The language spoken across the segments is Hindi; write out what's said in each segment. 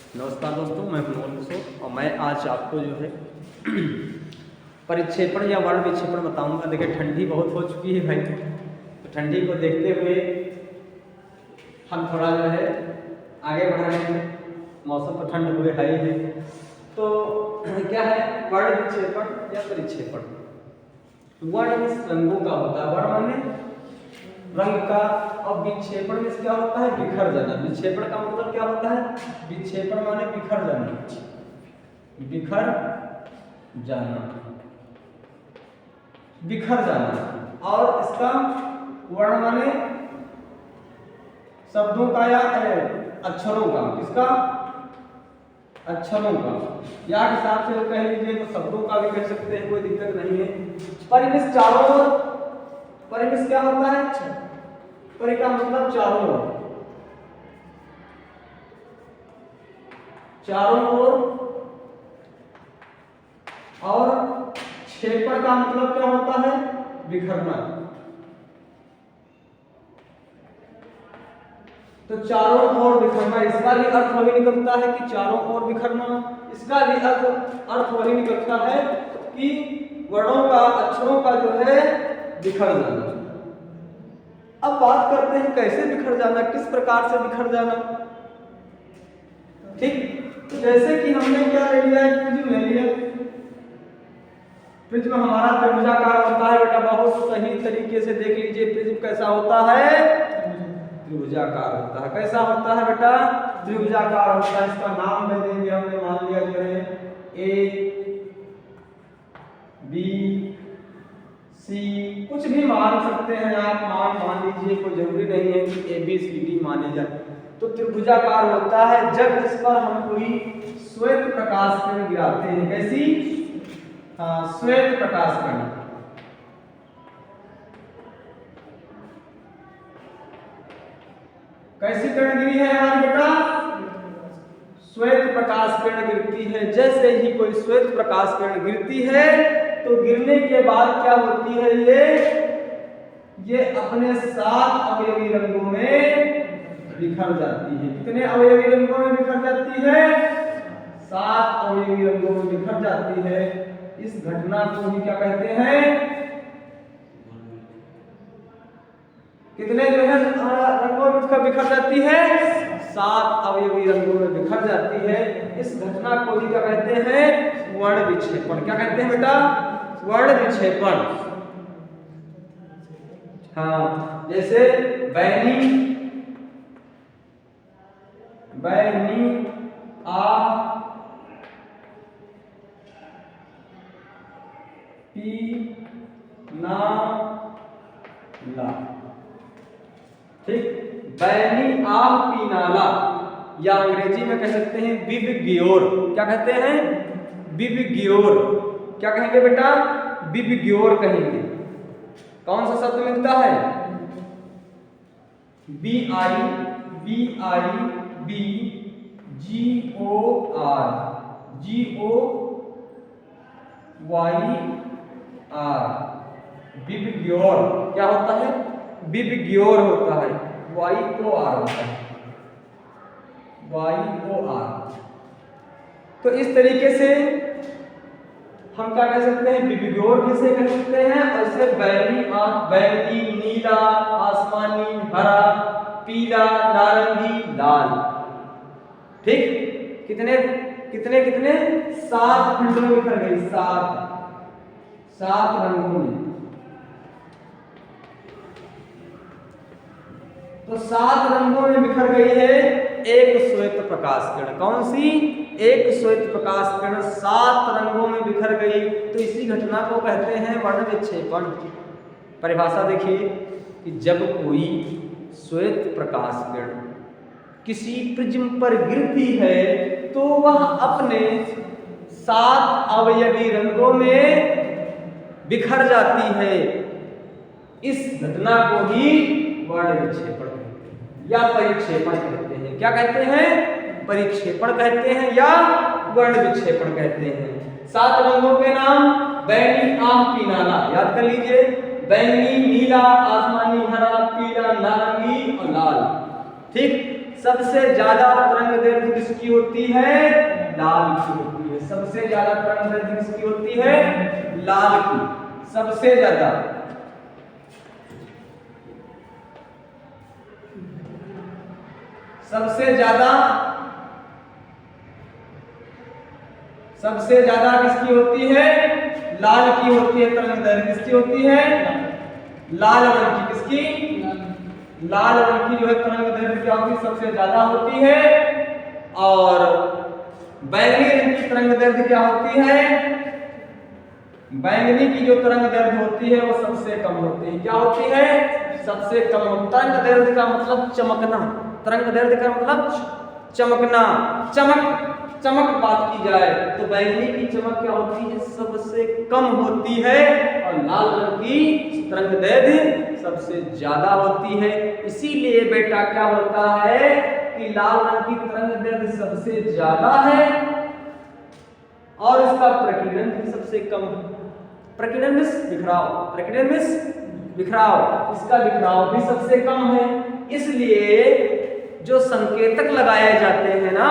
नमस्कार दोस्तों, मैं मनोहर किशोर और मैं आज आपको जो है परिक्षेपण या वर्ण विक्षेपण बताऊंगा। देखिए ठंडी बहुत हो चुकी है भाई, तो ठंडी को देखते हुए हम थोड़ा जो है आगे बढ़ रहे हैं। मौसम तो ठंड हुए है ही है, तो क्या है वर्ण विक्षेपण या परिक्षेपण। वर्ण इस रंगों का होता है, वर्ण माने रंग का, और विक्षेपण में क्या होता है बिखर जाना। विक्षेपण का मतलब क्या होता है, विक्षेपण माने बिखर जाना, बिखर जाना, बिखर जाना। और इसका वर्ण माने शब्दों का या अक्षरों का, किसका अक्षरों का, या हिसाब से कह लीजिए तो शब्दों का भी कह सकते हैं, कोई दिक्कत नहीं है। पर इस चारों ओर, पर इस क्या होता है, पर का मतलब चारों ओर, चारों ओर। और क्षेपण का मतलब क्या होता है बिखरना। तो चारों ओर बिखरना, इसका भी अर्थ वही निकलता है कि चारों ओर बिखरना। इसका भी अर्थ वही निकलता है कि वर्णों का, अक्षरों का जो है बिखर जाना। अब बात करते हैं कैसे बिखर जाना, किस प्रकार से बिखर जाना। ठीक, तो जैसे कि हमने क्या ले लिया, प्रिज्म ले लिया। प्रिज्म हमारा त्रिभुजाकार होता है बेटा, बहुत सही तरीके से देख लीजिए। प्रिज्म कैसा होता है, त्रिभुजाकार होता है। कैसा होता है बेटा, त्रिभुजाकार होता है। इसका नाम दे देंगे हमने, मान लिया जो है ए बी सी, कुछ भी मान सकते हैं आप, मान लीजिए, कोई जरूरी नहीं है कि ए बी सी डी माने जाए। तो त्रिभुजाकार होता है जब इस पर हम कोई श्वेत प्रकाश किरण गिराते हैं। कैसी, हाँ, श्वेत प्रकाश किरण। कैसी किरण गिरी है हमारी बेटा, श्वेत प्रकाश किरण गिरती है। जैसे ही कोई श्वेत प्रकाश किरण गिरती है तो गिरने के बाद क्या होती है, ये अपने 7 अवयवी रंगों में बिखर जाती है। कितने अवयवी रंगों में बिखर जाती है, 7 अवयवी रंगों में बिखर जाती है। इस घटना को ही क्या कहते हैं, कितने जो है रंगों में बिखर जाती है, 7 अवयवी रंगों में बिखर जाती है। इस घटना को ही क्या कहते हैं, वर्ण विक्षेपण। क्या कहते हैं बेटा, वर्ण विक्षेपण। हाँ, जैसे बैनी, बैनी आ पी ना ला। ठीक, बैनी आ पीनाला, या अंग्रेजी में कह सकते हैं विबग्योर। क्या कहते हैं, विबग्योर। क्या कहेंगे बेटा, विबग्योर कहेंगे। कौन सा शब्द मिलता है, B I B G O R, G O Y R, VIBGYOR. क्या होता है, विबग्योर होता है, वाई ओ आर होता है, वाई ओ आर। तो इस तरीके से हम क्या कह सकते हैं, विबग्योर किसे कह सकते हैं। ऐसे बैगनी, बैगनी, नीला, आसमानी, हरा, पीला, नारंगी, लाल। ठीक, कितने कितने कितने 7 खंडों में बिखर गई, 7 रंगों में। तो 7 रंगों में बिखर गई है एक श्वेत प्रकाश किरण। कौन सी, एक श्वेत प्रकाश किरण 7 रंगों में बिखर गई। तो इसी घटना को कहते हैं वर्ण विक्षेपण। परिभाषा देखिए कि जब कोई श्वेत प्रकाश किरण किसी प्रिज्म पर गिरती है तो वह अपने 7 अवयवी रंगों में बिखर जाती है। इस घटना को ही वर्ण विक्षेपण कहते हैं या परिक्षेपण कहते हैं। क्या कहते हैं, परिक्षेपण कहते हैं या वर्ण विक्षेपण कहते हैं। 7 रंगों के नाम, बैगनी, आम, पीनाला, याद कर लीजिए। बैंगनी, नीला, आसमानी, हरा, पीला, नारंगी और लाल। ठीक, सबसे ज्यादा तरंग दैर्ध्य किसकी होती है? लाल की होती है। सबसे ज्यादा तरंग दैर्ध्य किसकी होती है? लाल की। सबसे ज्यादा किसकी होती है? लाल की होती है। तरंग दैर्ध्य किसकी होती है? लाल रंग की। किसकी? लाल रंग की जो है तरंग दैर्ध्य क्या होती है? सबसे ज्यादा होती है। और बैंगनी रंग की तरंग दैर्ध्य क्या होती है? बैंगनी की जो तरंग दैर्ध्य होती है वो सबसे कम होती है। क्या होती है? सबसे कम। तरंग दैर्ध्य का मतलब चमकना। तरंग दैर्ध्य का मतलब चमकना। चमक बात की जाए तो बैंगनी की चमक क्या होती है? सबसे कम होती है। और लाल रंग की तरंग दैर्ध्य सबसे ज्यादा होती है। इसीलिए बेटा क्या होता है कि लाल रंग की तरंग दैर्ध्य सबसे ज्यादा है और इसका प्रकीर्णन भी सबसे कम है। प्रकीर्णन मींस बिखराव। प्रकीर्णन मींस बिखराव। इसका बिखराव भी सबसे कम है। इसलिए जो संकेतक लगाए जाते हैं ना,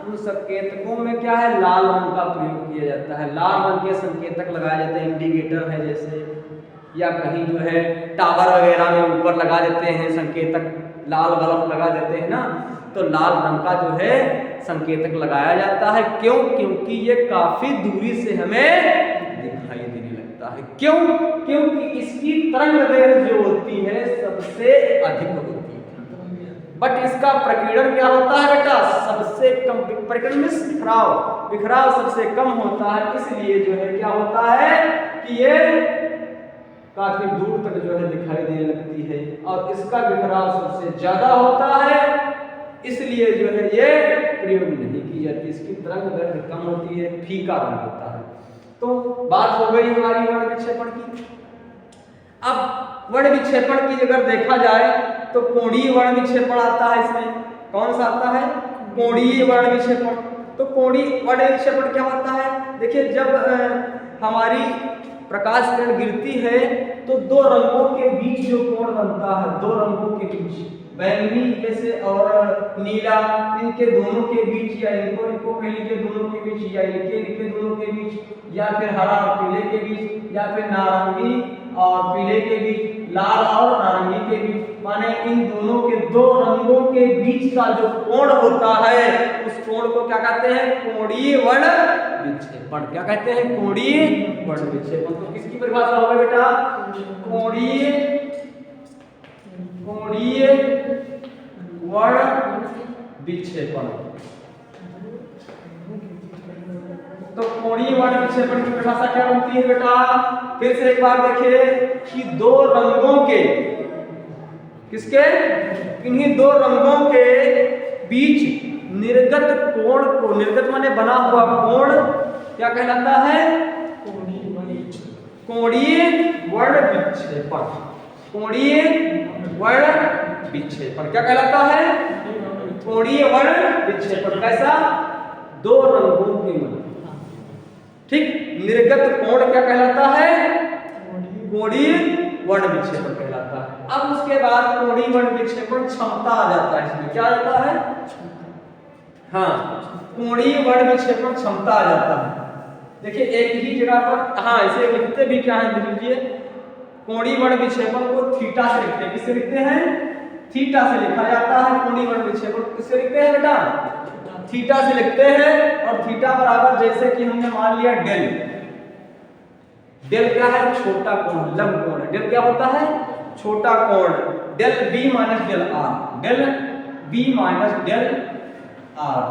उन संकेतकों में क्या है? लाल रंग का प्रयोग किया जाता है। लाल रंग के संकेतक लगाए जाते हैं। इंडिकेटर है जैसे, या कहीं जो है टावर वगैरह में ऊपर लगा देते हैं संकेतक, लाल बल्ब लगा देते हैं ना, तो लाल रंग का जो है संकेतक लगाया जाता है। क्यों? क्योंकि ये काफी दूरी से हमें दिखाई देने लगता है। क्यों? क्योंकि इसकी तरंग दैर्ध्य जो होती है सबसे अधिक होती है। बट इसका प्रकीर्णन क्या होता है बेटा? सबसे कम। प्रकीर्णन मींस बिखराव। बिखराव सबसे कम होता है। इसलिए जो है क्या होता है कि ये काफी दूर तक जो है दिखाई देने लगती है। और इसका बिखराव सबसे ज्यादा होता है। इसलिए जो है ये प्रयोग नहीं की जाती। इसकी तरंग दैर्ध्य कम होती है, फीका रंग होता है। तो बात हो गई हमारी वर्ण विक्षेपण की। अब वर्ण विक्षेपण की अगर देखा जाए तो कोणीय वर्ण विक्षेपण आता है इसमें। कौन सा आता है? कोणीय वर्ण विक्षेपण। तो कोणीय वर्ण विक्षेपण क्या होता है? देखिए, जब हमारी प्रकाश किरण गिरती है तो दो रंगों के बीच जो कोण बनता है, दो रंगों के बीच, बैंगनी जैसे और नीला, इनके दोनों के बीच, या इनको कह लीजिए दोनों के बीच, या इनके दोनों के बीच, या फिर हरा और पीले के बीच, या फिर नारंगी और पीले के बीच, लाल और नारंगी के बीच, माने इन दोनों के, दो रंगों के बीच का जो कोण होता है उस कोण को क्या कहते हैं? कोणीय वर्ण विक्षेपण। क्या कहते हैं? कोणीय वर्ण विक्षेपण। तो किसकी परिभाषा होगा बेटा? कोणीय वर्ण विक्षेपण। तो कोणीय वर्ण विक्षेपण की परिभाषा क्या बनती है बेटा? फिर से एक बार देखिए कि दो रंगों के, किसके? इन्हीं दो रंगों के बीच निर्गत कोण को, निर्गत माने बना हुआ कोण क्या कहलाता है? कोणीय वर्ण विक्षेपण। कोणीय वर्ण विक्षेपण क्या कहलाता है? कोणीय वर्ण विक्षेपण। कैसा? दो रंगों के मध्य, ठीक, निर्गत कोण क्या कहलाता है? कोणीय वर्ण विक्षेपण कहलाता है। अब उसके बाद कोणीय वर्ण विक्षेपण क्षमता आ जाता है। इसमें क्या आ जाता है? हाँ, कोणीय वर्ण विक्षेपण क्षमता आ जाता है। देखिए एक ही जगह पर, हाँ इसे लिखते भी क्या है, देख लीजिए, कोणीय वर्ण विक्षेपण को थीटा से लिखते हैं। किससे लिखते हैं? थीटा से लिखा जाता है। कोणीय वर्ण विक्षेपण किससे लिखते हैं बेटा? थीटा से लिखते हैं। और थीटा बराबर, जैसे कि हमने मान लिया डेल। डेल क्या है? छोटा कोण, लंब कोण है। डेल क्या होता है? छोटा कोण। Del B minus del R. Del B minus del R.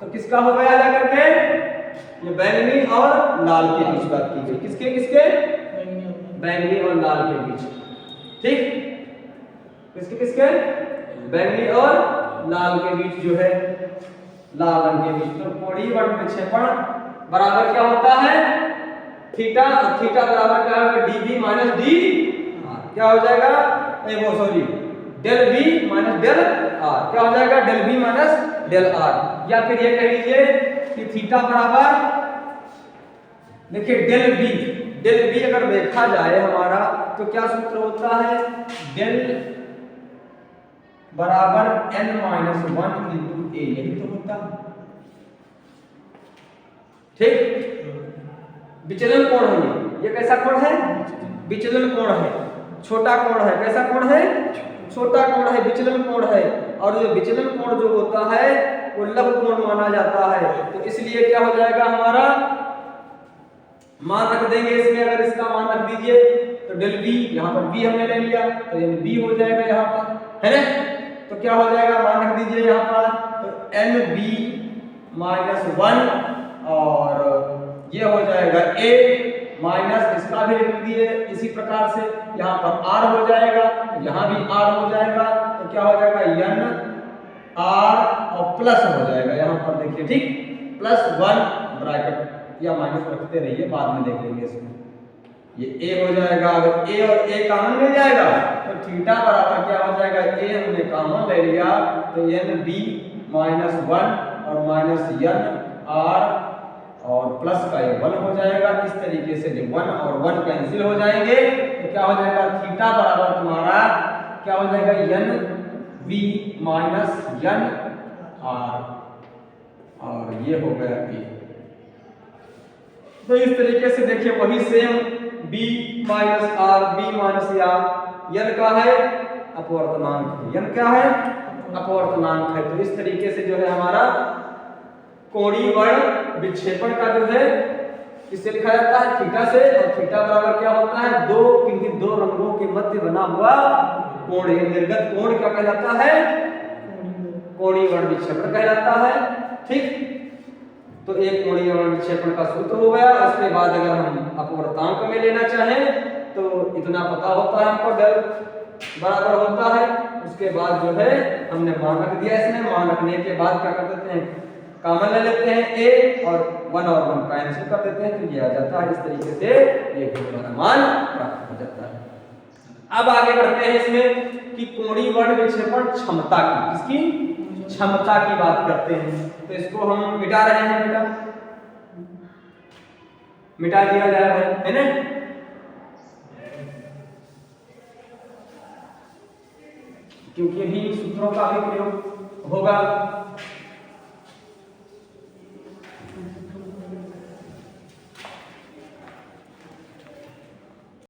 तो किसका हो गया जा करके? ये बैंगनी और लाल के बीच बात की गई। किसके किसके? बैंगनी और लाल के बीच। ठीक, किसके किसके? बैंगनी और लाल के बीच जो है, लाल रंग के बीच। तो कोणीय वर्ण विक्षेपण बराबर क्या होता है? थीटा। थीटा बराबर क्या होगा? DB minus D R. क्या हो जाएगा? वो sorry, del B minus del R. क्या हो जाएगा? Del B minus del R. या फिर ये कह लीजिए कि थीटा बराबर, देखिए डेल बी, डेल बी अगर देखा जाए हमारा तो क्या सूत्र होता है? डेल बराबर n-1 इंटू ए, यही तो होता है। ठीक, विचलन कोण है ये कैसा कोण है? विचलन कोण है, छोटा कोण है। कैसा कोण है? छोटा कोण है, विचलन कोण है। और ये विचलन कोण जो होता है वो लघु कोण माना जाता है। तो इसलिए क्या हो जाएगा हमारा, मान रख देंगे इसमें, अगर इसका मान रख दीजिए तो डेल बी, यहाँ पर बी हमने ले लिया तो यानी बी हो जाएगा यहाँ पर, है ना। तो क्या हो जाएगा, मान रख दीजिए यहाँ पर, तो एन बी माइनस 1 और ये हो जाएगा ए माइनस, इसका भी लिख दिए इसी प्रकार से, यहाँ पर आर हो जाएगा, यहाँ भी आर हो जाएगा। तो क्या हो जाएगा, एन आर और प्लस हो जाएगा यहाँ पर देखिए, ठीक, +1 ब्रैकेट या माइनस रखते रहिए, बाद में देख लेंगे इसमें। ये ए हो जाएगा, अगर ए और ए कॉमन मिल जाएगा तो थीटा बराबर क्या हो जाएगा, ए हमने कॉमन ले लिया तो एन बी -1 और माइनस एन आर और प्लस का ये 1 हो जाएगा। इस तरीके से जब 1 और 1 कैंसिल हो जाएंगे तो क्या हो जाएगा, थीटा बराबर तुम्हारा क्या हो जाएगा, N B minus N R और ये हो गया ए। तो इस तरीके से देखिए वही same b minus r, b minus r, यन का है अपवर्तनांक, यन क्या है अपवर्तनांक है। तो इस तरीके से जो है हमारा कोणीय वर्ण विक्षेपण का जो है किससे लिखा जाता है, थीटा से। और थीटा बराबर क्या होता है, किन्हीं दो रंगों के मध्य बना हुआ कोण। ये निर्गत कोण क्या कहलाता है, कोणीय वर्ण विक्षेपण कहलाता है। ठीक, तो एक कोणीय वर्ण विक्षेपण का सूत्र हो गया। उसके बाद अगर हम अपवर्तांक में लेना चाहें तो इतना पता होता है हमको, डेल बराबर होता है। उसके बाद जो है हमने मान रख दिया, इसमें मान रखने के बाद क्या कर देते हैं, कॉमन ले लेते हैं ए और 1 और 1 कैंसिल कर देते हैं, तो ये आ जाता है। इस तरीके से ये हमारा मान प्राप्त हो जाता है। अब आगे बढ़ते हैं इसमें कि कोणीय वर्ण विक्षेपण क्षमता की, इसकी क्षमता की बात करते हैं। तो इसको हम मिटा रहे हैं, बेटा मिटा दिया जा रहा है ना। क्योंकि अभी सूत्रों का भी प्रयोग होगा